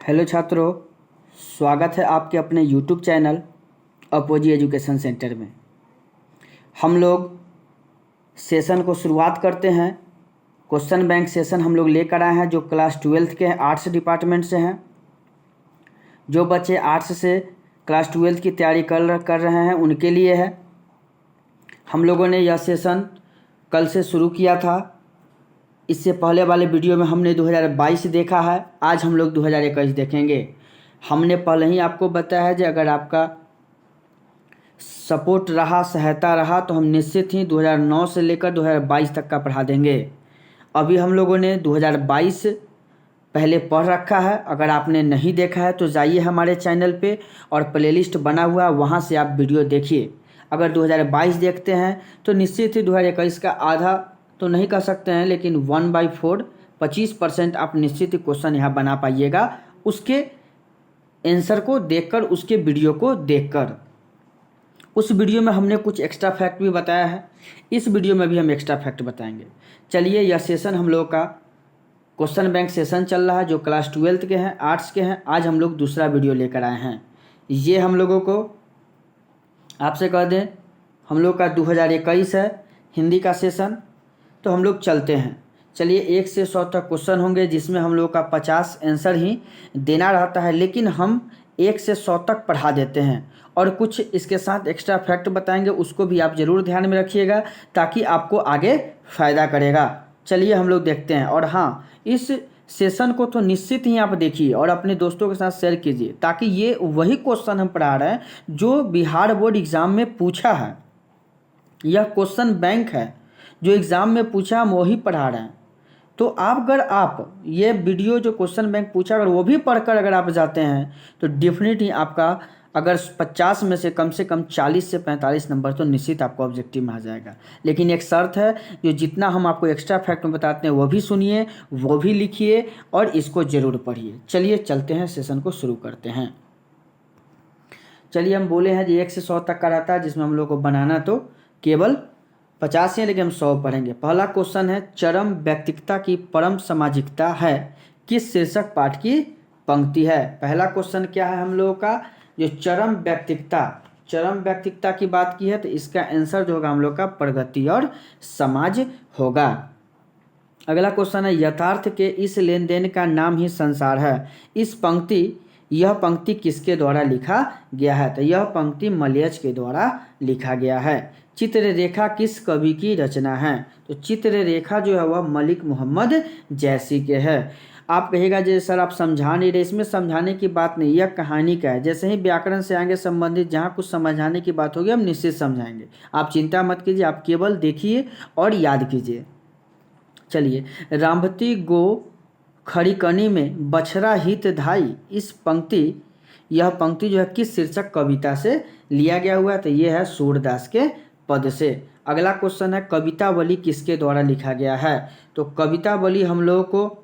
Hello छात्रों, स्वागत है आपके अपने YouTube channel apogee education centre में। हम लोग सेशन को शुरुआत करते हैं। क्वेश्चन बैंक सेशन हम लोग लेकर आए हैं जो क्लास 12th के हैं, आर्ट्स डिपार्टमेंट से हैं। जो बच्चे आर्ट्स से क्लास 12th की तैयारी कर रहे हैं उनके लिए है। हम लोगों ने यह सेशन कल से शुरू किया था। इससे पहले वाले वीडियो में हमने 2022 देखा है, आज हम लोग 2021 देखेंगे। हमने पहले ही आपको बताया है कि अगर आपका सपोर्ट रहा, सहायता रहा, तो हम निश्चित ही 2009 से लेकर 2022 तक का पढ़ा देंगे। अभी हम लोगों ने 2022 पहले पढ़ रखा है। अगर आपने नहीं देखा है तो जाइए हमारे चैनल पे और प्लेलिस्ट बना हुआ है, वहाँ से आप वीडियो देखिए। अगर 2022 देखते हैं तो निश्चित ही 2021 का आधा तो नहीं कर सकते हैं, लेकिन 1/4 25% आप निश्चित ही क्वेश्चन यहाँ बना पाइएगा, उसके आंसर को देखकर, उसके वीडियो को देखकर। उस वीडियो में हमने कुछ एक्स्ट्रा फैक्ट भी बताया है, इस वीडियो में भी हम एक्स्ट्रा फैक्ट बताएंगे। चलिए, यह सेशन हम लोगों का क्वेश्चन बैंक सेशन चल रहा है जो क्लास 12th के हैं, आर्ट्स के हैं। आज हम लोग दूसरा वीडियो लेकर आए हैं। ये हम लोगों को आपसे कह दें, हम लोग का 2021 है हिंदी का सेशन। तो हम लोग चलते हैं। चलिए, 1 से 100 तक क्वेश्चन होंगे जिसमें हम लोग का 50 आंसर ही देना रहता है, लेकिन हम 1 से 100 तक पढ़ा देते हैं और कुछ इसके साथ एक्स्ट्रा फैक्ट बताएंगे, उसको भी आप ज़रूर ध्यान में रखिएगा ताकि आपको आगे फ़ायदा करेगा। चलिए हम लोग देखते हैं। और हाँ, इस सेशन को तो निश्चित ही आप देखिए और अपने दोस्तों के साथ शेयर कीजिए, ताकि ये वही क्वेश्चन हम पढ़ा रहे हैं जो बिहार बोर्ड एग्ज़ाम में पूछा है। यह क्वेश्चन बैंक है जो एग्ज़ाम में पूछा, हम वही पढ़ा रहे हैं। तो अगर आप ये वीडियो जो क्वेश्चन बैंक पूछा अगर वो भी पढ़कर अगर आप जाते हैं तो डेफिनेटली आपका अगर 50 में से कम 40 से 45 नंबर तो निश्चित आपको ऑब्जेक्टिव में आ जाएगा। लेकिन एक शर्त है, जो जितना हम आपको एक्स्ट्रा फैक्ट में बताते हैं वो भी सुनिए, वो भी लिखिए और इसको ज़रूर पढ़िए। चलिए चलते हैं, सेशन को शुरू करते हैं। चलिए, हम बोले हैं कि 1 से 100 तक का रहता है, जिसमें हम लोग को बनाना तो केवल 50 है, लेकिन हम 100 पढ़ेंगे। पहला क्वेश्चन है, चरम व्यक्तिकता की परम सामाजिकता है किस शीर्षक पाठ की पंक्ति है। पहला क्वेश्चन क्या है हम लोगों का, जो चरम व्यक्तिकता की बात की है, तो इसका आंसर जो होगा हम लोग का प्रगति और समाज होगा। अगला क्वेश्चन है, यथार्थ के इस लेन देन का नाम ही संसार है। यह पंक्ति किसके द्वारा लिखा गया है, तो यह पंक्ति मलयज के द्वारा लिखा गया है। चित्ररेखा किस कवि की रचना है, तो चित्ररेखा जो है वह मलिक मोहम्मद जैसी के है। आप कहिएगा जैसे सर आप समझा नहीं रहे, इसमें समझाने की बात नहीं, यह कहानी का है। जैसे ही व्याकरण से आगे संबंधित जहाँ कुछ समझाने की बात होगी हम निश्चित समझाएंगे, आप चिंता मत कीजिए, आप केवल देखिए और याद कीजिए। चलिए, रामवती गो खड़ीकनी में बछड़ा हित धाई, यह पंक्ति जो है किस शीर्षक कविता से लिया गया हुआ है, तो यह है सूरदास के पद से। अगला क्वेश्चन है, कवितावली किसके द्वारा लिखा गया है, तो कवितावली हम लोगों को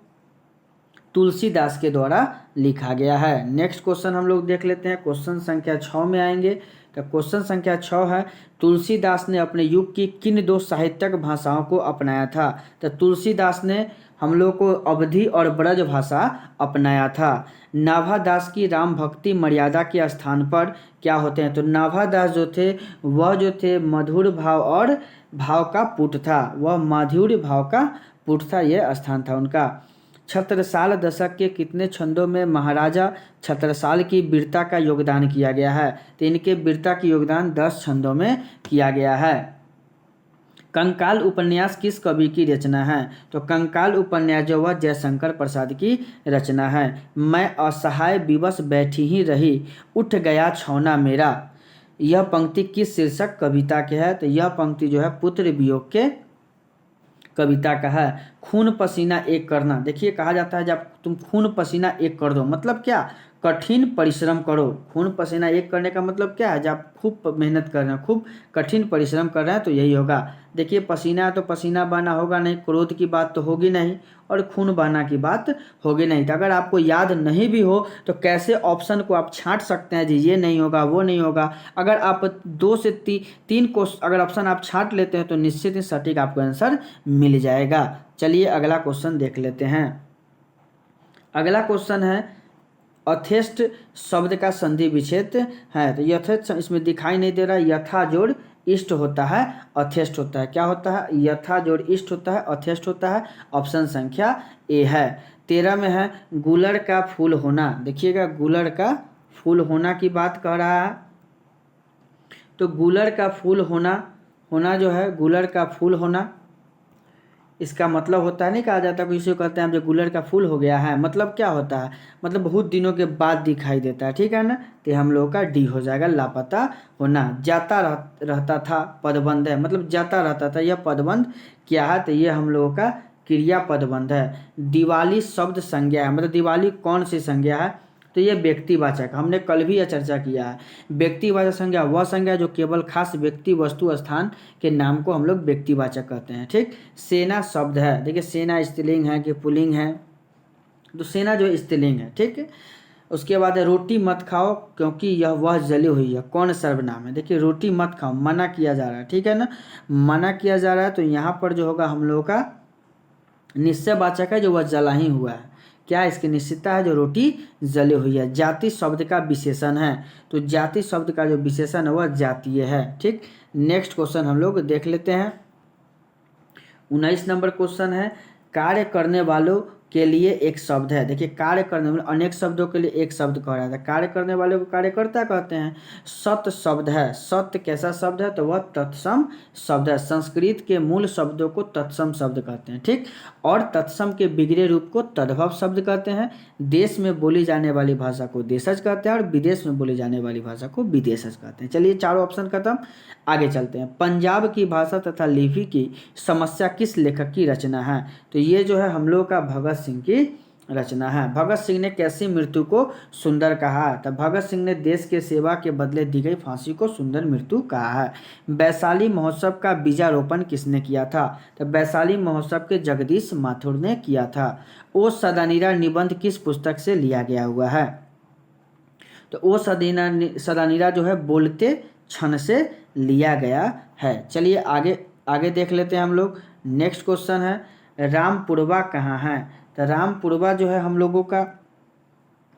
तुलसीदास के द्वारा लिखा गया है। नेक्स्ट क्वेश्चन हम लोग देख लेते हैं, क्वेश्चन संख्या 6 में आएंगे। तो क्वेश्चन संख्या 6 है, तुलसीदास ने अपने युग की किन 2 साहित्यिक भाषाओं को अपनाया था, तो तुलसीदास ने हम लोग को अवधी और ब्रज भाषा अपनाया था। नाभादास की राम भक्ति मर्यादा के स्थान पर क्या होते हैं, तो नाभादास जो थे मधुर भाव और भाव का पुट था, वह माधुर्य भाव का पुट था, यह स्थान था उनका। छत्रसाल दशक के कितने छंदों में महाराजा छत्रसाल की वीरता का योगदान किया गया है, तो इनके वीरता की योगदान 10 छंदों में किया गया है। कंकाल उपन्यास किस कवि की रचना है, तो कंकाल उपन्यास जो वह जयशंकर प्रसाद की रचना है। मैं असहाय विवश बैठी ही रही, उठ गया छौना मेरा, यह पंक्ति किस शीर्षक कविता के है, तो यह पंक्ति जो है पुत्र वियोग के कविता का है। खून पसीना एक करना, देखिए कहा जाता है जब तुम खून पसीना एक कर दो, मतलब क्या, कठिन परिश्रम करो। खून पसीना एक करने का मतलब क्या है, जब आप खूब मेहनत कर रहे हैं, खूब कठिन परिश्रम कर रहे हैं, तो यही होगा। देखिए, पसीना तो पसीना बहाना होगा नहीं, क्रोध की बात तो होगी नहीं और खून बहाना की बात होगी नहीं। तो अगर आपको याद नहीं भी हो तो कैसे ऑप्शन को आप छांट सकते हैं जी, ये नहीं होगा, वो नहीं होगा। अगर आप 2 से 3 को अगर ऑप्शन आप छांट लेते हैं तो निश्चित ही सटीक आपको आंसर मिल जाएगा। चलिए अगला क्वेश्चन देख लेते हैं। अगला क्वेश्चन है, अथेस्ट शब्द का संधि विच्छेद है। तो यथेस्ट इसमें दिखाई नहीं दे रहा, यथा जोड़ इष्ट होता है, अथेस्ट होता है। क्या होता है? यथा जोड़ इष्ट होता है, अथेस्ट होता है। ऑप्शन संख्या ए है। 13 में है गुलर का फूल होना। देखिएगा, गुलर का फूल होना की बात कर रहा है। तो गुलर का फूल होना जो है, गुलर का फूल होना, इसका मतलब होता है, नहीं कहा जाता किसी को कहते हैं जो गुलर का फूल हो गया है, मतलब क्या होता है? मतलब बहुत दिनों के बाद दिखाई देता है, ठीक है ना। तो हम लोगों का डी हो जाएगा, लापता होना। जाता रहता था, पदबंध है, मतलब जाता रहता था, यह पदबंध क्या है? तो ये हम लोगों का क्रिया पदबंध है। दिवाली शब्द संज्ञा है, मतलब दिवाली कौन सी संज्ञा है? तो ये व्यक्तिवाचक, हमने कल भी यह चर्चा किया है। व्यक्तिवाचक संज्ञा वह संज्ञा जो केवल खास व्यक्ति, वस्तु, स्थान के नाम को हम लोग व्यक्तिवाचक कहते हैं, ठीक। सेना शब्द है, देखिए सेना स्त्रीलिंग है कि पुल्लिंग है? तो सेना जो स्त्रीलिंग है, ठीक है। उसके बाद है रोटी मत खाओ क्योंकि यह वह जली हुई है, कौन सर्वनाम है? देखिए रोटी मत खाओ, मना किया जा रहा है, ठीक है ना, मना किया जा रहा है। तो यहाँ पर जो होगा हम लोगों का निश्चयवाचक है, जो वह जला ही हुआ है। क्या इसकी निश्चितता है? जो रोटी जली हुई है। जाति शब्द का विशेषण है, तो जाति शब्द का जो विशेषण है वह जातीय है, ठीक। नेक्स्ट क्वेश्चन हम लोग देख लेते हैं। 19 नंबर क्वेश्चन है, कार्य करने वालों के लिए एक शब्द है। देखिए कार्य करने वाले, अनेक शब्दों के लिए एक शब्द कह रहा था। कार्य करने वाले को कार्यकर्ता कहते हैं। सत्य शब्द है, सत्य कैसा शब्द है? तो वह तत्सम शब्द है। संस्कृत के मूल शब्दों को तत्सम शब्द कहते हैं, ठीक। और तत्सम के बिगड़े रूप को तद्भव शब्द कहते हैं। देश में बोली जाने वाली भाषा को देशज कहते हैं और विदेश में बोली जाने वाली भाषा को विदेशज कहते हैं। चलिए चारों ऑप्शन खत्म, आगे चलते हैं। पंजाब की भाषा तथा लिपि की समस्या किस लेखक की रचना है? तो ये जो है हम लोग का भगत सिंह की रचना है। भगत सिंह ने कैसी मृत्यु को सुंदर कहा? तो भगत सिंह ने देश के सेवा के बदले दी गई फांसी को सुंदर मृत्यु कहा है। वैशाली महोत्सव का बीजारोपण किसने किया था? तो वैशाली महोत्सव के जगदीश माथुर ने किया था। ओ सदानीरा निबंध किस पुस्तक से लिया गया हुआ है? तो ओ सदानीरा जो है बोलते क्षण से लिया गया है। चलिए आगे देख लेते हैं हम लोग। नेक्स्ट क्वेश्चन है, रामपुरवा कहाँ है? तो रामपुरवा जो है हम लोगों का,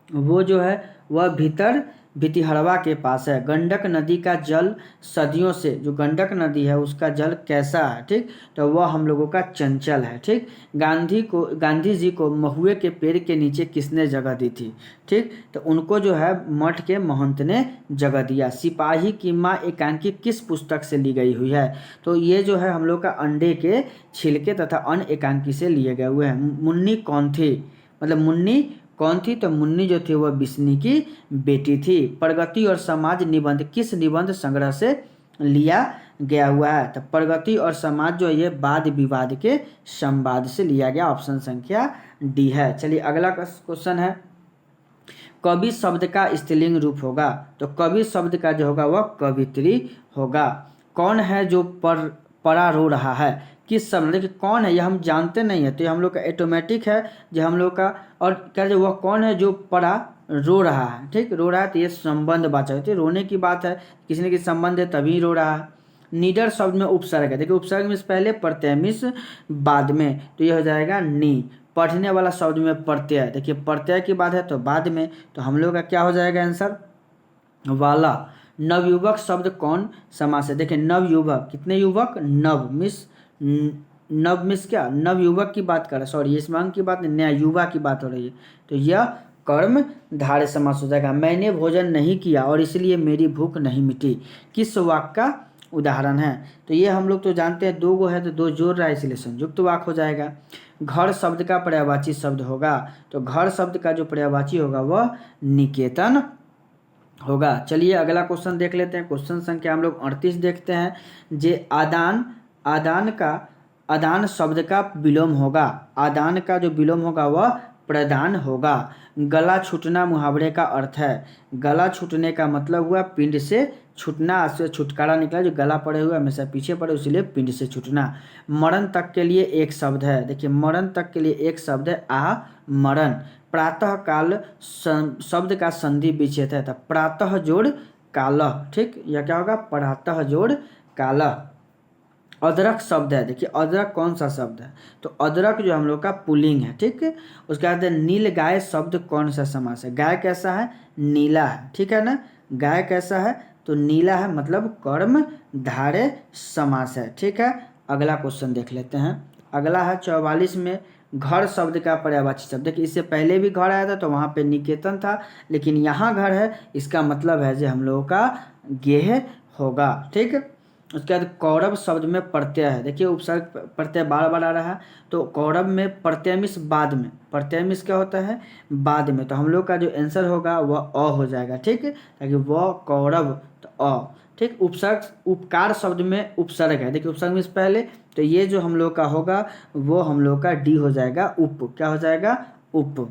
वो जो है वह भीतर भितिहरवा के पास है। गंडक नदी का जल सदियों से, जो गंडक नदी है उसका जल कैसा है? ठीक, तो वह हम लोगों का चंचल है, ठीक। गांधी जी को महुए के पेड़ के नीचे किसने जगह दी थी? ठीक, तो उनको जो है मठ के महंत ने जगह दिया। सिपाही की माँ एकांकी किस पुस्तक से ली गई हुई है? तो ये जो है हम लोग का अंडे के छिलके तथा अन्य एकांकी से लिए गए हुए हैं। मुन्नी कौन थी? मतलब मुन्नी कौन थी? तो मुन्नी जो थी वह बिस्नी की बेटी थी। प्रगति और समाज निबंध किस निबंध संग्रह से लिया गया हुआ है? तो प्रगति और समाज जो है ये वाद विवाद के संवाद से लिया गया। ऑप्शन संख्या डी है। चलिए अगला क्वेश्चन है, कवि शब्द का स्त्रीलिंग रूप होगा? तो कवि शब्द का जो होगा वह कवित्री होगा। कौन है जो परा रो रहा है? किस शब्द, देखिए कौन है यह हम जानते नहीं है, तो ये हम लोग का ऑटोमेटिक है जो हम लोग का। और क्या वह कौन है जो परा रो रहा है? ठीक, रो रहा है तो ये संबंध वाचक है, रोने की बात है, किसी न किसी संबंध है तभी रो रहा है। निडर शब्द में उपसर्ग है, देखिए उपसर्ग में पहले, प्रत्यय मिस बाद में, तो यह हो जाएगा नी। पढ़ने वाला शब्द में प्रत्यय, देखिए प्रत्यय की बात है तो बाद में, तो हम लोग का क्या हो जाएगा आंसर? वाला। नवयुवक शब्द कौन समास है? देखिए नवयुवक, कितने युवक? नव मिस क्या? नवयुवक की बात कर रहा है, सॉरी इसमें अंग की बात नहीं, नया युवा की बात हो रही है, तो यह कर्म धारय समास हो जाएगा। मैंने भोजन नहीं किया और इसलिए मेरी भूख नहीं मिटी, किस वाक्य का उदाहरण है? तो ये हम लोग तो जानते हैं, दो गो है तो दो जोड़ रहा है इसलिए संयुक्त वाक्य हो जाएगा। घर शब्द का पर्यायवाची शब्द होगा, तो घर शब्द का जो पर्यायवाची होगा वह निकेतन होगा। चलिए अगला क्वेश्चन देख लेते हैं। क्वेश्चन संख्या हम लोग 38 देखते हैं। जे आदान शब्द का विलोम होगा, आदान का जो विलोम होगा वह प्रदान होगा। गला छूटना मुहावरे का अर्थ है, गला छूटने का मतलब हुआ पिंड से छूटना, से छुटकारा निकला, जो गला पड़े हुए हमेशा पीछे पड़े इसलिए पिंड से छूटना। मरण तक के लिए एक शब्द है, देखिए मरण तक के लिए एक शब्द है आ मरण। प्रातः काल शब्द का संधि विच्छेद है, तो प्रातः जोड़ कालः, ठीक, यह क्या होगा? प्रातः जोड़ कालः। अदरक शब्द है, देखिए अदरक कौन सा शब्द है, तो अदरक जो हम लोग का पुल्लिंग है, ठीक है। उसके बाद नील गाय शब्द कौन सा समास है, गाय कैसा है, नीला है, ठीक है ना। गाय कैसा है, तो नीला है, मतलब कर्म धारय समास है, ठीक है। अगला क्वेश्चन देख लेते हैं। अगला है 44 में घर शब्द का पर्यायवाची शब्द। देखिए इससे पहले भी घर आया था तो वहाँ पे निकेतन था, लेकिन यहाँ घर है, इसका मतलब है जो हम लोगों का गेह होगा, ठीक है। उसके बाद कौरव शब्द में प्रत्यय है, देखिए उपसर्ग प्रत्यय बार बार आ रहा है, तो कौरव में प्रत्ययमिश बाद में, प्रत्ययमिश क्या होता है, बाद में, तो हम लोग का जो आंसर होगा वह अ हो जाएगा, ठीक है। ताकि वह कौरव, तो अ, ठीक। उपसर्ग उपकार शब्द में उपसर्ग है, देखिए उपसर्ग में से पहले, तो ये जो हम लोग का होगा वो हम लोग का डी हो जाएगा, उप, क्या हो जाएगा, उप।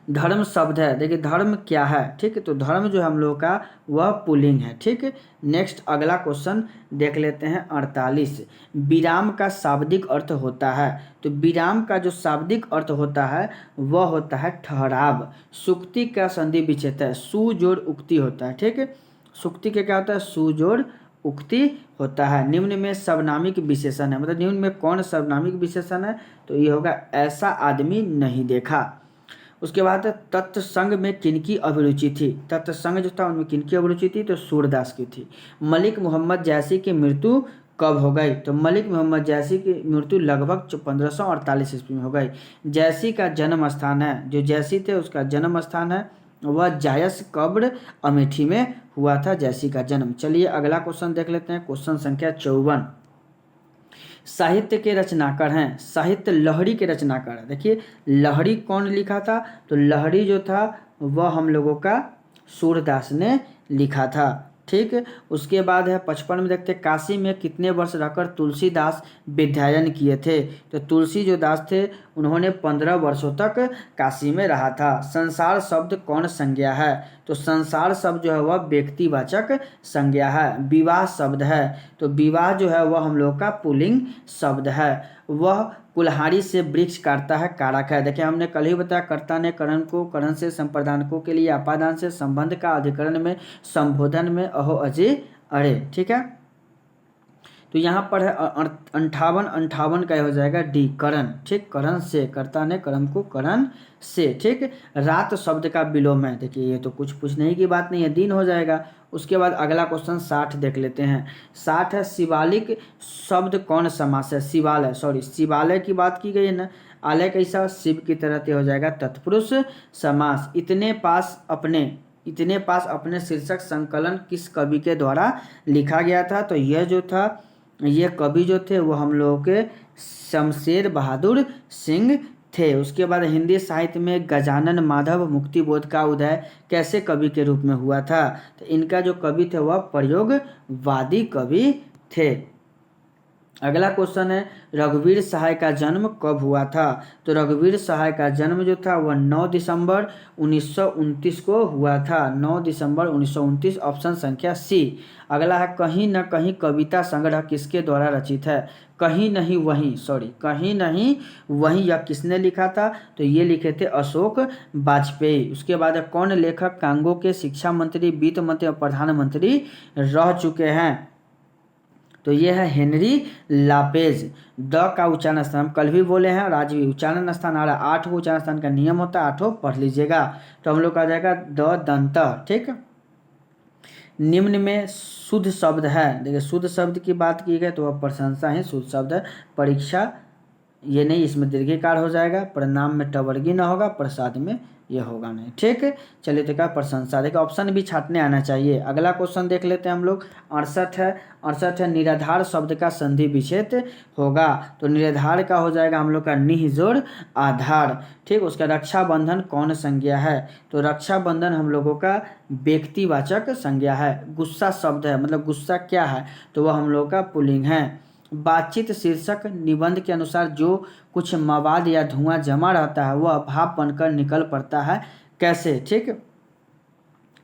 धर्म शब्द है, देखिए धर्म क्या है, ठीक है, तो धर्म जो हम लोग का वह पुल्लिंग है, ठीक है। नेक्स्ट अगला क्वेश्चन देख लेते हैं 48। विराम का शाब्दिक अर्थ होता है, तो विराम का जो शाब्दिक अर्थ होता है वह होता है ठहराव। सुक्ति का संधि विच्छेद है, सु जोड़ उक्ति होता है, ठीक है। सुक्ति के क्या होता है, सु जोड़ उक्ति होता है। निम्न में सर्वनामिक विशेषण है, मतलब निम्न में कौन सर्वनामिक विशेषण है, तो ये होगा ऐसा आदमी नहीं देखा। उसके बाद तत्संग में किनकी अभिरुचि थी, तत्संग जो था उनमें किनकी अभिरुचि थी, तो सूरदास की थी। मलिक मोहम्मद जैसी की मृत्यु कब हो गई, तो मलिक मोहम्मद जैसी की मृत्यु लगभग 1548 ईस्वी में हो गई। जैसी का जन्म स्थान है, जो जैसी थे उसका जन्म स्थान है वह जायस कब्र अमेठी में हुआ था, जैसी का जन्म। चलिए अगला क्वेश्चन देख लेते हैं, क्वेश्चन संख्या 54। साहित्य के रचनाकार हैं, साहित्य लहरी के रचनाकार है। देखिए लहरी कौन लिखा था, तो लहरी जो था वह हम लोगों का सूरदास ने लिखा था, ठीक। उसके बाद है 55 में देखते हैं, काशी में कितने वर्ष रहकर तुलसीदास विद्यायन किए थे, तो तुलसी जो दास थे उन्होंने 15 वर्षों तक काशी में रहा था। संसार शब्द कौन संज्ञा है, तो संसार शब्द जो है वह व्यक्तिवाचक संज्ञा है। विवाह शब्द है, तो विवाह जो है वह हम लोग का पुल्लिंग शब्द है। वह कुल्हाड़ी से वृक्ष काटता है, कारक है। देखिए हमने कल ही बताया, कर्ता ने करण को, करण से संप्रदानकों के लिए अपादान से, संबंध का अधिकरण में, संबोधन में, अहो अजय अरे, ठीक है। तो यहाँ पर है 58 का हो जाएगा डी, करण, ठीक। करण से, कर्ता ने कर्म को करण से, ठीक। रात शब्द का विलोम है, देखिए ये तो कुछ पूछने की बात नहीं है, दिन हो जाएगा। उसके बाद अगला क्वेश्चन 60 देख लेते हैं। 60 है शिवालिक शब्द कौन समास है, शिवालय, सॉरी शिवालय की बात की गई है ना, आलय कैसा, शिव की तरह, तो हो जाएगा तत्पुरुष समास। इतने पास अपने शीर्षक संकलन किस कवि के द्वारा लिखा गया था, तो यह जो था, ये कवि जो थे वो हम लोगों के शमशेर बहादुर सिंह थे। उसके बाद हिंदी साहित्य में गजानन माधव मुक्तिबोध का उदय कैसे कवि के रूप में हुआ था, तो इनका जो कवि थे वह प्रयोगवादी कवि थे। अगला क्वेश्चन है रघुवीर सहाय का जन्म कब हुआ था, तो रघुवीर सहाय का जन्म जो था वह 9 दिसंबर 1929 को हुआ था, 9 दिसंबर 1929, ऑप्शन संख्या सी। अगला है कहीं न कहीं कविता संग्रह किसके द्वारा रचित है, कहीं नहीं वहीं यह किसने लिखा था, तो ये लिखे थे अशोक वाजपेयी। उसके बाद कौन लेखक कांगो के शिक्षा मंत्री, वित्त मंत्री और प्रधानमंत्री रह चुके हैं, तो ये है हेनरी लापेज। द का उच्चारण स्थान हम कल भी बोले हैं और आज भी उच्चारण स्थान आ रहा है, 8 उच्चारण स्थान का नियम होता है, 8 पढ़ लीजिएगा, तो हम लोग का आ जाएगा द दंत, ठीक। निम्न में शुद्ध शब्द है, देखिए शुद्ध शब्द की बात की गई तो वह प्रशंसा ही शुद्ध शब्द है। परीक्षा ये नहीं, इसमें दीर्घिकार हो जाएगा, प्रणाम में टवर्गी ना होगा, प्रसाद में ये होगा नहीं, ठीक है। चलिए तो क्या प्रशंसा, देखिए ऑप्शन भी छाटने आना चाहिए। अगला क्वेश्चन देख लेते हैं हम लोग, 68 है निराधार शब्द का संधि विच्छेद होगा, तो निराधार का हो जाएगा हम लोग का निह जोड़ आधार, ठीक। उसका रक्षाबंधन कौन संज्ञा है, तो रक्षाबंधन हम लोगों का व्यक्तिवाचक संज्ञा है। गुस्सा शब्द है, मतलब गुस्सा क्या है, तो वह हम लोग का पुल्लिंग है। बातचीत शीर्षक निबंध के अनुसार जो कुछ मवाद या धुआं जमा रहता है वह भाप बनकर निकल पड़ता है, कैसे, ठीक।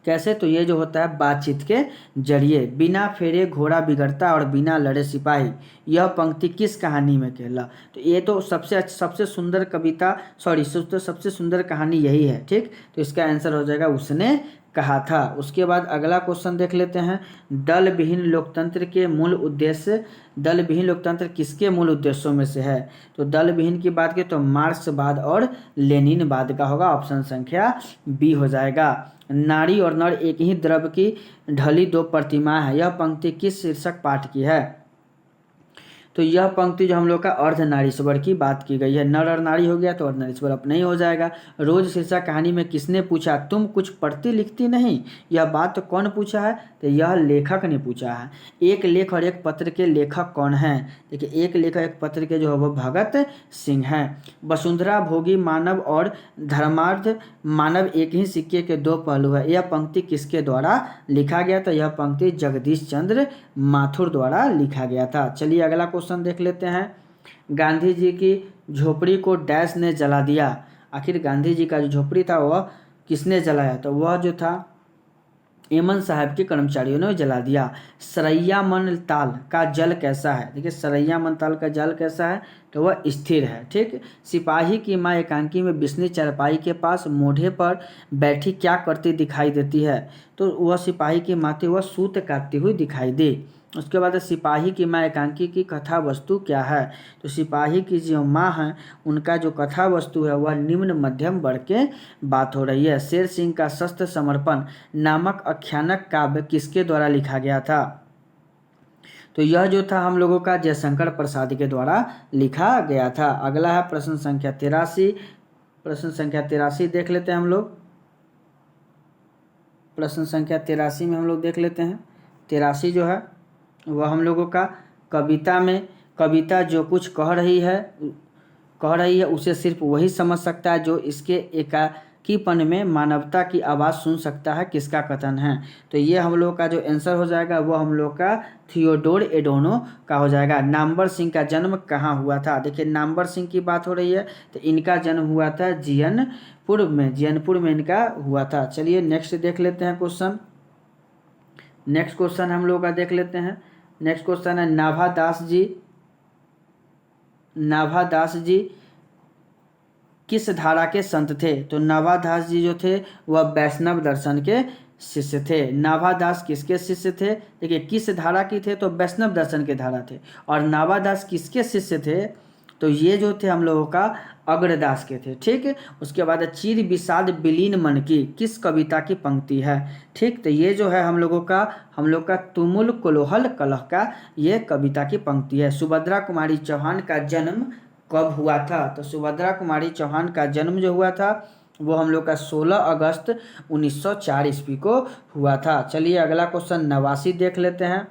कैसे, तो ये जो होता है बातचीत के जरिए। बिना फेरे घोड़ा बिगड़ता और बिना लड़े सिपाही, यह पंक्ति किस कहानी में कहला, तो ये तो सबसे सुंदर कविता, सबसे सुंदर कहानी यही है, ठीक। तो इसका आंसर हो जाएगा उसने कहा था। उसके बाद अगला क्वेश्चन देख लेते हैं, दल विहीन लोकतंत्र के मूल उद्देश्य। दल विहीन लोकतंत्र किसके मूल उद्देश्यों में से है? तो दल विहीन की बात की तो मार्क्सवाद और लेनिनवाद का होगा, ऑप्शन संख्या बी हो जाएगा। नारी और नर एक ही द्रव्य की ढली दो प्रतिमा है, यह पंक्ति किस शीर्षक पाठ की है? तो यह पंक्ति जो हम लोग का अर्धनारीश्वर की बात की गई है। नर और नारी हो गया तो अर्धनारीश्वर अपना ही हो जाएगा। रोज शीर्षक कहानी में किसने पूछा तुम कुछ पढ़ती लिखती नहीं? यह बात तो कौन पूछा है? तो यह लेखक ने पूछा है। एक लेख और एक पत्र के लेखक कौन हैं? देखिए, एक लेखक एक पत्र के जो है वो भगत सिंह हैं। वसुंधरा भोगी मानव और धर्मार्थ मानव एक ही सिक्के के दो पहलू है, यह पंक्ति किसके द्वारा लिखा गया? तो यह पंक्ति जगदीश चंद्र माथुर द्वारा लिखा गया था। चलिए अगला क्वेश्चन देख लेते हैं, गांधी जी की झोपड़ी को डैश ने जला दिया। आखिर गांधी जी का जो झोपड़ी था वह किसने जलाया? तो वह जो था एमन साहब के कर्मचारियों ने जला दिया। सरैया मन ताल का जल कैसा है? देखिए, सरैया मन ताल का जल कैसा है? तो वह स्थिर है। ठीक। सिपाही की माँ एकांकी में बिस्नी चारपाई के पास मोढ़े पर बैठी क्या करती दिखाई देती है? तो वह सिपाही की माँ थी, वह सूत काटती हुई दिखाई दी। उसके बाद सिपाही की माँ एकांकी की कथा वस्तु क्या है? तो सिपाही की जो माँ है उनका जो कथा वस्तु है वह निम्न मध्यम वर्ग के बात हो रही है। शेर सिंह का शस्त्र समर्पण नामक आख्यानक काव्य किसके द्वारा लिखा गया था? तो यह जो था हम लोगों का जयशंकर प्रसाद के द्वारा लिखा गया था। अगला है प्रश्न संख्या 83। प्रश्न संख्या 83 देख लेते हैं हम लोग। प्रश्न संख्या 83 में हम लोग देख लेते हैं। 83 जो है वह हम लोगों का कविता में, कविता जो कुछ कह रही है उसे सिर्फ वही समझ सकता है जो इसके एकाकीपन में मानवता की आवाज़ सुन सकता है। किसका कथन है? तो ये हम लोग का जो आंसर हो जाएगा वो हम लोग का थियोडोर एडोनो का हो जाएगा। नामवर सिंह का जन्म कहाँ हुआ था? देखिए, नामवर सिंह की बात हो रही है तो इनका जन्म हुआ था जियनपुर में इनका हुआ था। चलिए नेक्स्ट देख लेते हैं क्वेश्चन। नेक्स्ट क्वेश्चन हम लोग का देख लेते हैं। नेक्स्ट क्वेश्चन है, नाभादास जी किस धारा के संत थे? तो नाभादास जी जो थे वह वैष्णव दर्शन के शिष्य थे। नाभादास किसके शिष्य थे? देखिए, किस धारा की थे? तो वैष्णव दर्शन के धारा थे। और नाभादास किसके शिष्य थे? तो ये जो थे हम लोगों का अग्रदास के थे। ठीक। उसके बाद चिर विषाद विलीन मन की किस कविता की पंक्ति है? ठीक। तो ये जो है हम लोग का तुमुल कोलाहल कलह का ये कविता की पंक्ति है। सुभद्रा कुमारी चौहान का जन्म कब हुआ था? तो सुभद्रा कुमारी चौहान का जन्म जो हुआ था वो हम लोग का 16 अगस्त 1904 ईस्वी को हुआ था। चलिए अगला क्वेश्चन 89 देख लेते हैं।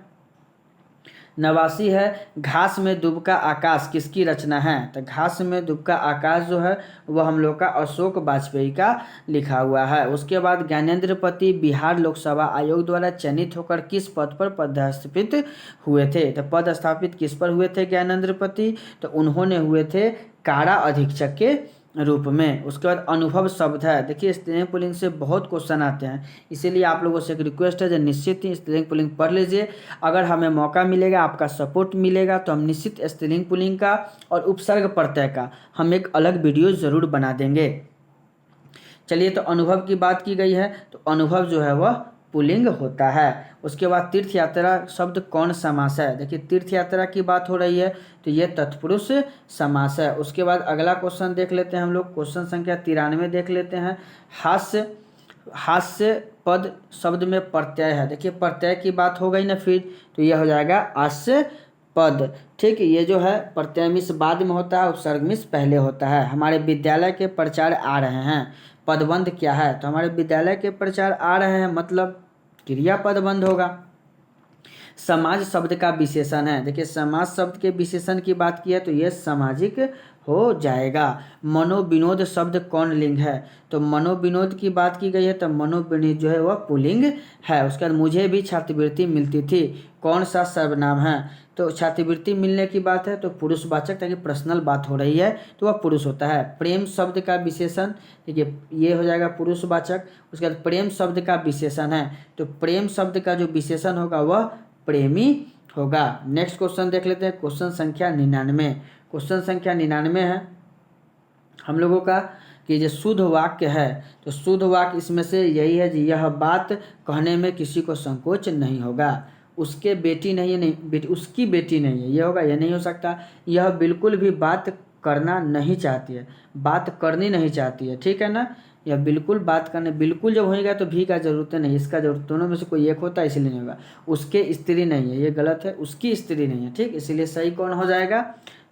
89 है, घास में दुबका आकाश किसकी रचना है? तो घास में दुबका आकाश जो है वह हम लोग का अशोक वाजपेयी का लिखा हुआ है। उसके बाद ज्ञानेंद्र पति बिहार लोकसभा आयोग द्वारा चयनित होकर किस पद पर पदस्थापित हुए थे? तो पद स्थापित किस पर हुए थे ज्ञानेंद्र पति? तो उन्होंने हुए थे कारा अधीक्षक के रूप में। उसके बाद अनुभव शब्द है। देखिए, स्त्रीलिंग पुल्लिंग से बहुत क्वेश्चन आते हैं, इसीलिए आप लोगों से एक रिक्वेस्ट है जो निश्चित ही स्त्रीलिंग पुल्लिंग पढ़ लीजिए। अगर हमें मौका मिलेगा, आपका सपोर्ट मिलेगा तो हम निश्चित स्त्रीलिंग पुल्लिंग का और उपसर्ग प्रत्यय का हम एक अलग वीडियो ज़रूर बना देंगे। चलिए, तो अनुभव की बात की गई है तो अनुभव जो है वह पुल्लिंग होता है। उसके बाद तीर्थ यात्रा शब्द कौन समास है? देखिए, तीर्थ यात्रा की बात हो रही है तो ये तत्पुरुष समास है। उसके बाद अगला क्वेश्चन देख लेते हैं हम लोग। क्वेश्चन संख्या 93 देख लेते हैं। हास्य पद शब्द में प्रत्यय है। देखिए, प्रत्यय की बात हो गई ना, फिर तो यह हो जाएगा आस्य पद। ठीक। ये जो है प्रत्यय मिस बाद में होता है, उपसर्ग मिस पहले होता है। हमारे विद्यालय के प्रचार आ रहे हैं, पदबंध क्या है? तो हमारे विद्यालय के प्रचार आ रहे हैं मतलब क्रिया पदबंध होगा। समाज शब्द का विशेषण है। देखिए, समाज शब्द के विशेषण की बात की है तो यह सामाजिक हो जाएगा। मनोविनोद शब्द कौन लिंग है? तो मनोविनोद की बात की गई है तो मनोविनोद जो है वह पुल्लिंग है। उसके बाद मुझे भी छात्रवृत्ति मिलती थी, कौन सा सर्वनाम है? तो छात्रवृत्ति मिलने की बात है तो पुरुषवाचक, ताकि पर्सनल बात हो रही है तो वह पुरुष होता है। प्रेम शब्द का विशेषण, देखिए ये हो जाएगा पुरुषवाचक। उसके बाद प्रेम शब्द का विशेषण है तो प्रेम शब्द का जो विशेषण होगा वह प्रेमी होगा। नेक्स्ट क्वेश्चन देख लेते हैं। क्वेश्चन संख्या 99। क्वेश्चन संख्या 99 है हम लोगों का, कि जो शुद्ध वाक्य है तो शुद्ध वाक्य इसमें से यही है जी, यह बात कहने में किसी को संकोच नहीं होगा। उसके बेटी नहीं है, नहीं उसकी बेटी नहीं है, ये होगा, यह नहीं हो सकता। यह बिल्कुल भी बात करना नहीं चाहती है, बात करनी नहीं चाहती है, ठीक है ना। यह बिल्कुल बात करने, बिल्कुल जब होएगा तो भी का जरूरत नहीं, इसका जरूरत, दोनों में से कोई एक होता है, इसलिए नहीं होगा। उसके स्त्री नहीं है, ये गलत है, उसकी स्त्री नहीं है, ठीक, इसीलिए सही कौन हो जाएगा,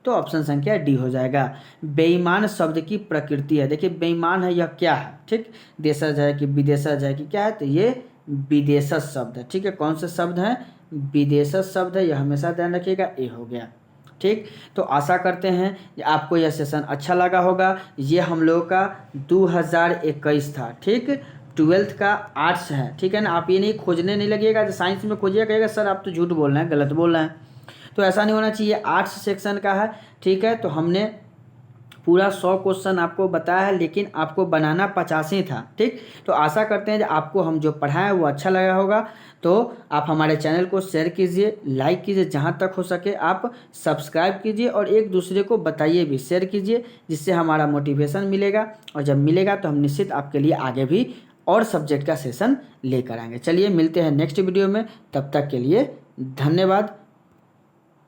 तो ऑप्शन संख्या डी हो जाएगा। बेईमान शब्द की प्रकृति है, देखिए बेईमान है, यह क्या है, ठीक, देशज है कि विदेशज है कि क्या है, तो ये विदेशज शब्द है, ठीक है। कौन से शब्द हैं, विदेशज शब्द है, यह हमेशा ध्यान रखिएगा, ए हो गया, ठीक। तो आशा करते हैं कि आपको यह सेशन अच्छा लगा होगा। ये हम लोगों का 2021 था, ठीक, 12th का आर्ट्स है, ठीक है ना। आप ये नहीं खोजने नहीं लगिएगा, तो साइंस में खोजिए, कहिएगा सर आप तो झूठ बोल रहे हैं, गलत बोल रहे हैं, तो ऐसा नहीं होना चाहिए। आर्ट्स सेक्शन का है, ठीक है। तो हमने पूरा 100 क्वेश्चन आपको बताया है, लेकिन आपको बनाना 50 ही था, ठीक। तो आशा करते हैं कि आपको हम जो पढ़ाएं वो अच्छा लगा होगा। तो आप हमारे चैनल को शेयर कीजिए, लाइक कीजिए, जहां तक हो सके आप सब्सक्राइब कीजिए, और एक दूसरे को बताइए भी, शेयर कीजिए, जिससे हमारा मोटिवेशन मिलेगा, और जब मिलेगा तो हम निश्चित आपके लिए आगे भी और सब्जेक्ट का सेशन लेकर आएंगे। चलिए मिलते हैं नेक्स्ट वीडियो में, तब तक के लिए धन्यवाद।